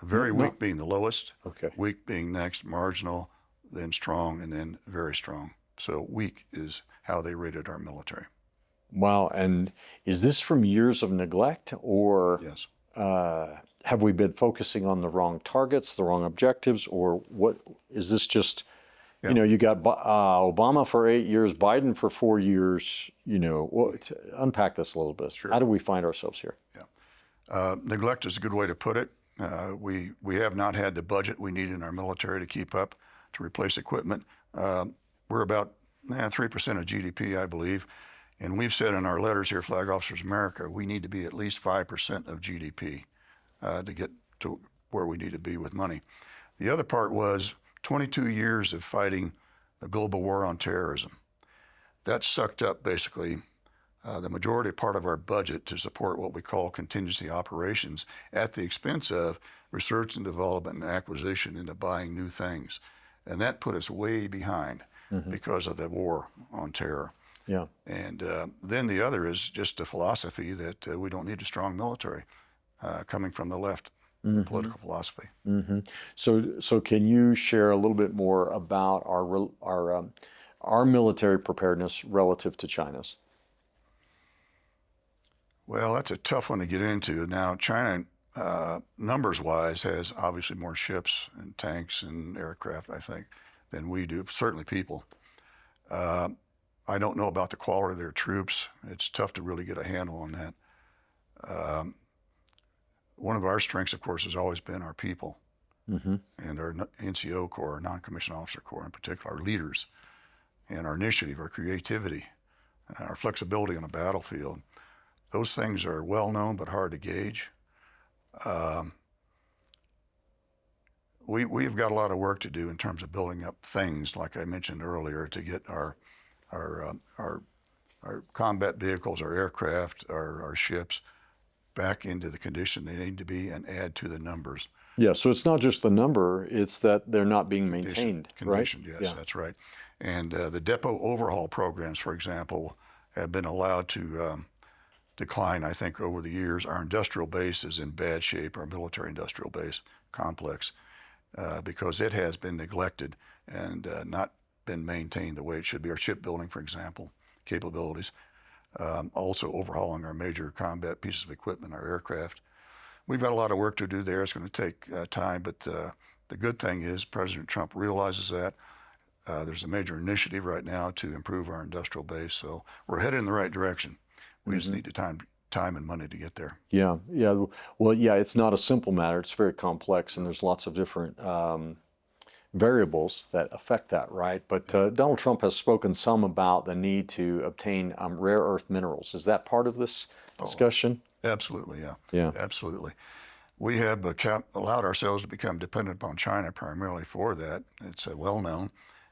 Very weak being the lowest, weak being next, marginal, then strong, and then very strong. So weak is how they rated our military. Wow. And is this from years of neglect, or Yes. Have we been focusing on the wrong targets, the wrong objectives, or what is this just, you got Obama for 8 years, Biden for 4 years, unpack this a little bit. Sure. How do we find ourselves here? Neglect is a good way to put it. We have not had the budget we need in our military to keep up, to replace equipment. We're about 3% of GDP, I believe. And we've said in our letters here, Flag Officers America, we need to be at least 5% of GDP to get to where we need to be with money. The other part was 22 years of fighting the global war on terrorism. That sucked up basically the majority part of our budget to support what we call contingency operations at the expense of research and development and acquisition into buying new things. And that put us way behind because of the war on terror. Yeah. And then the other is just a philosophy that we don't need a strong military coming from the left, the political philosophy. So can you share a little bit more about our military preparedness relative to China's? Well, that's a tough one to get into. Now, China, numbers-wise, has obviously more ships and tanks and aircraft, I think, than we do, certainly people. I don't know about the quality of their troops. It's tough to really get a handle on that. One of our strengths, of course, has always been our people and our NCO Corps, our non-commissioned officer corps in particular, our leaders, and our initiative, our creativity, our flexibility on the battlefield. Those things are well known but hard to gauge. we've got a lot of work to do in terms of building up things, like I mentioned earlier, to get our combat vehicles, our aircraft, our ships back into the condition they need to be and add to the numbers. Yeah, so it's not just the number, it's that they're not being maintained, Condition, right? yes, Yeah. that's right. And the depot overhaul programs, for example, have been allowed to decline, I think, over the years. Our industrial base is in bad shape, our military industrial base complex, because it has been neglected and not been maintained the way it should be. Our shipbuilding, for example, capabilities. Also overhauling our major combat pieces of equipment, our aircraft. We've got a lot of work to do there. It's going to take time, but the good thing is President Trump realizes that. There's a major initiative right now to improve our industrial base, so we're headed in the right direction. We just need the time and money to get there. Yeah, yeah. Well, yeah, it's not a simple matter. It's very complex, and there's lots of different variables that affect that, right? But Donald Trump has spoken some about the need to obtain rare earth minerals. Is that part of this discussion? Absolutely, yeah. Yeah. Absolutely. We have allowed ourselves to become dependent upon China primarily for that. It's well known.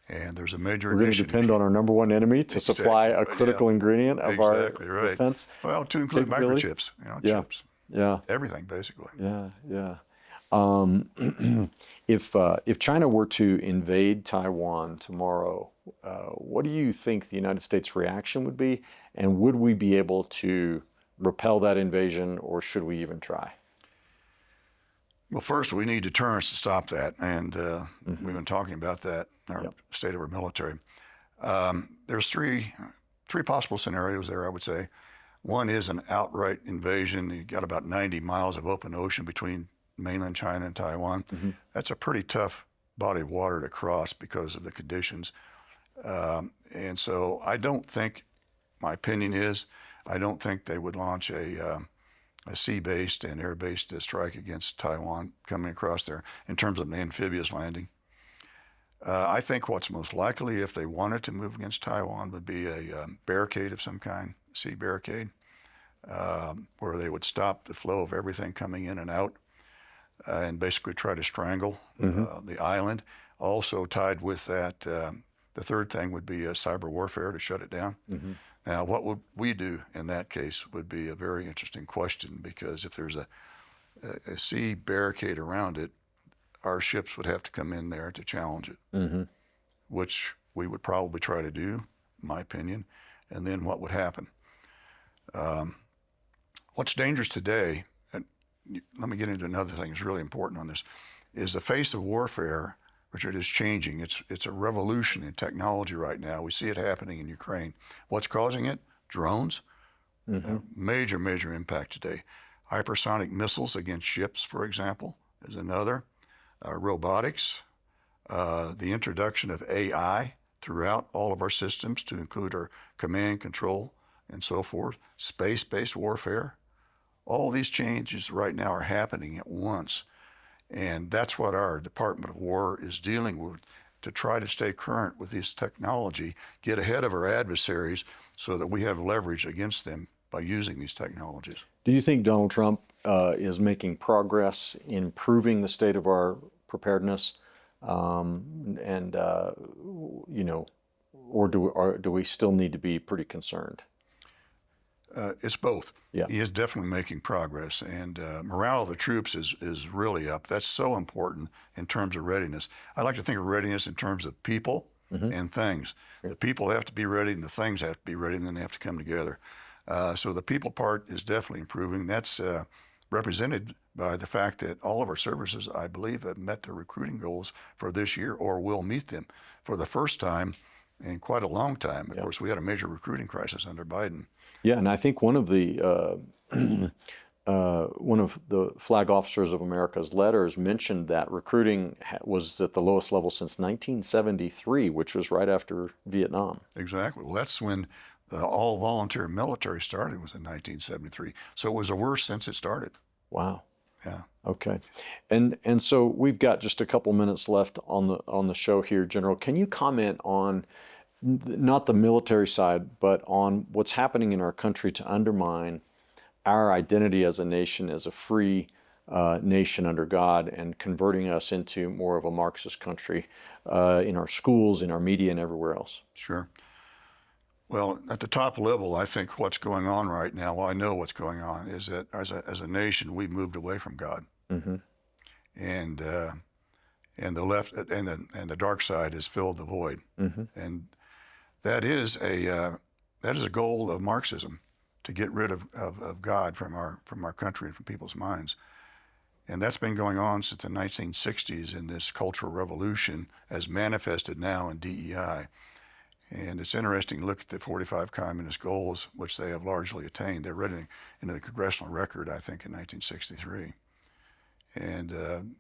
And there's a major We're going to depend on our number one enemy to supply a critical ingredient of our defense. Well, to include microchips, chips. Yeah. Everything, basically. Yeah, yeah. If China were to invade Taiwan tomorrow, what do you think the United States' reaction would be? And would we be able to repel that invasion, or should we even try? Well, first, we need deterrence to stop that, and we've been talking about that in our state of our military. There's three possible scenarios there, I would say. One is an outright invasion. You've got about 90 miles of open ocean between mainland China and Taiwan. That's a pretty tough body of water to cross because of the conditions. And so I don't think, my opinion is, I don't think they would launch a sea-based and air-based strike against Taiwan coming across there in terms of an amphibious landing. I think what's most likely, if they wanted to move against Taiwan, would be a barricade of some kind, sea barricade, where they would stop the flow of everything coming in and out and basically try to strangle the island. Also tied with that, the third thing would be cyber warfare to shut it down. Now, what would we do in that case would be a very interesting question, because if there's a sea barricade around it, our ships would have to come in there to challenge it, which we would probably try to do, in my opinion. And then what would happen? What's dangerous today, and let me get into another thing that's really important on this, is the face of warfare, Richard, is changing. It's a revolution in technology right now. We see it happening in Ukraine. What's causing it? Drones. Major, major impact today. Hypersonic missiles against ships, for example, is another. Robotics. The introduction of AI throughout all of our systems to include our command, control, and so forth. Space-based warfare. All these changes right now are happening at once. And that's what our Department of War is dealing with, to try to stay current with this technology, get ahead of our adversaries so that we have leverage against them by using these technologies. Do you think Donald Trump is making progress in improving the state of our preparedness? Or do we still need to be pretty concerned? It's both. Yeah. He is definitely making progress, and morale of the troops is really up. That's so important in terms of readiness. I like to think of readiness in terms of people and things. The people have to be ready, and the things have to be ready, and then they have to come together. So the people part is definitely improving. That's represented by the fact that all of our services, I believe, have met their recruiting goals for this year or will meet them for the first time in quite a long time. Of course, we had a major recruiting crisis under Biden. Yeah, and I think one of the Flag Officers of America's letters mentioned that recruiting was at the lowest level since 1973, which was right after Vietnam. Exactly. Well, that's when the all-volunteer military started, was in 1973. So it was the worst since it started. Wow. Yeah. Okay. And so we've got just a couple minutes left on the show here, General. Can you comment on not the military side, but on what's happening in our country to undermine our identity as a nation, as a free, nation under God and converting us into more of a Marxist country in our schools, in our media, and everywhere else? Sure. Well, at the top level, I think what's going on right now, well, I know what's going on, is that as a nation, we've moved away from God. Mm-hmm. And the left and the dark side has filled the void. Mm-hmm. And that is a goal of Marxism, to get rid of God from our country and from people's minds. And that's been going on since the 1960s in this cultural revolution as manifested now in DEI. And it's interesting to look at the 45 communist goals, which they have largely attained. They're read into the congressional record, I think, in 1963. And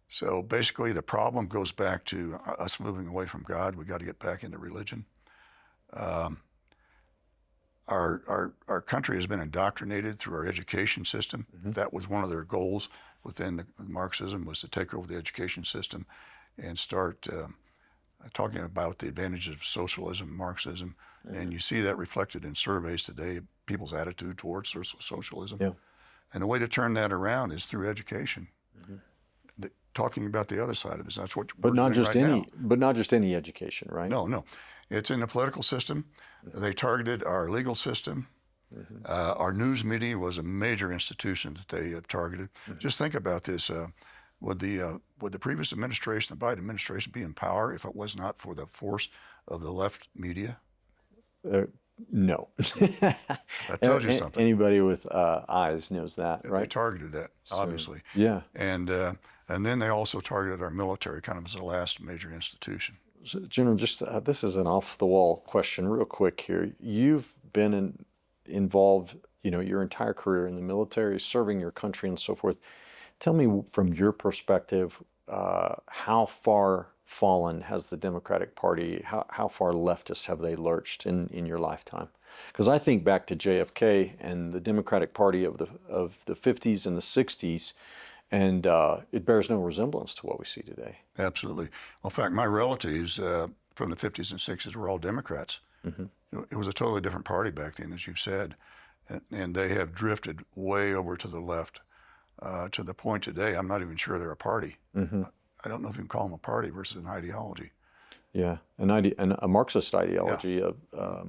so basically the problem goes back to us moving away from God. We got to get back into religion. Our country has been indoctrinated through our education system. Mm-hmm. That was one of their goals within Marxism, was to take over the education system and start talking about the advantages of socialism, Marxism. Mm-hmm. And you see that reflected in surveys today, people's attitude towards socialism. Yeah. And the way to turn that around is through education. Mm-hmm. Talking about the other side of this. That's what we're doing right now. But not just any education, right? No. It's in the political system. They targeted our legal system. Mm-hmm. Our news media was a major institution that they targeted. Mm-hmm. Just think about this. Would the previous administration, the Biden administration, be in power if it was not for the force of the left media? No. That tells you something. Anybody with eyes knows that, right? They targeted that, obviously. Yeah. And then they also targeted our military, kind of as the last major institution. So, General, just this is an off-the-wall question, real quick here. You've been involved, your entire career in the military, serving your country and so forth. Tell me, from your perspective, how far fallen has the Democratic Party, how far leftist have they lurched in your lifetime? Because I think back to JFK and the Democratic Party of the 50s and the 60s, and it bears no resemblance to what we see today. Absolutely. Well, in fact, my relatives from the 50s and 60s were all Democrats. Mm-hmm. It was a totally different party back then, as you've said, and they have drifted way over to the left to the point today I'm not even sure they're a party. Mm-hmm. I don't know if you can call them a party versus an ideology. Yeah, and a Marxist ideology, yeah.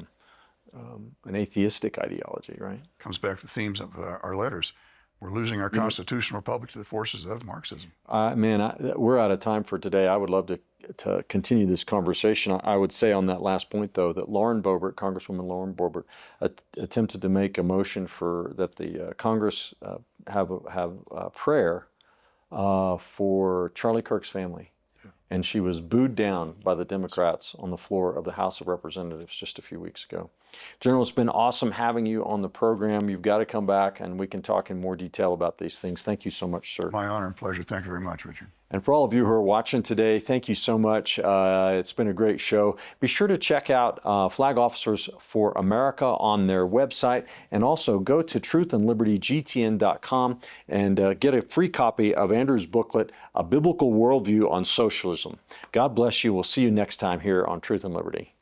An atheistic ideology, right? Comes back to the themes of our letters. We're losing our constitutional republic to the forces of Marxism. We're out of time for today. I would love to continue this conversation. I would say on that last point, though, that Congresswoman Lauren Boebert, attempted to make a motion that the Congress have a prayer for Charlie Kirk's family. Yeah. And she was booed down by the Democrats on the floor of the House of Representatives just a few weeks ago. General, it's been awesome having you on the program. You've got to come back and we can talk in more detail about these things. Thank you so much, sir. My honor and pleasure. Thank you very much, Richard. And for all of you who are watching today, thank you so much. It's been a great show. Be sure to check out Flag Officers for America on their website, and also go to truthandlibertygtn.com and get a free copy of Andrew's booklet, A Biblical Worldview on Socialism. God bless you. We'll see you next time here on Truth and Liberty.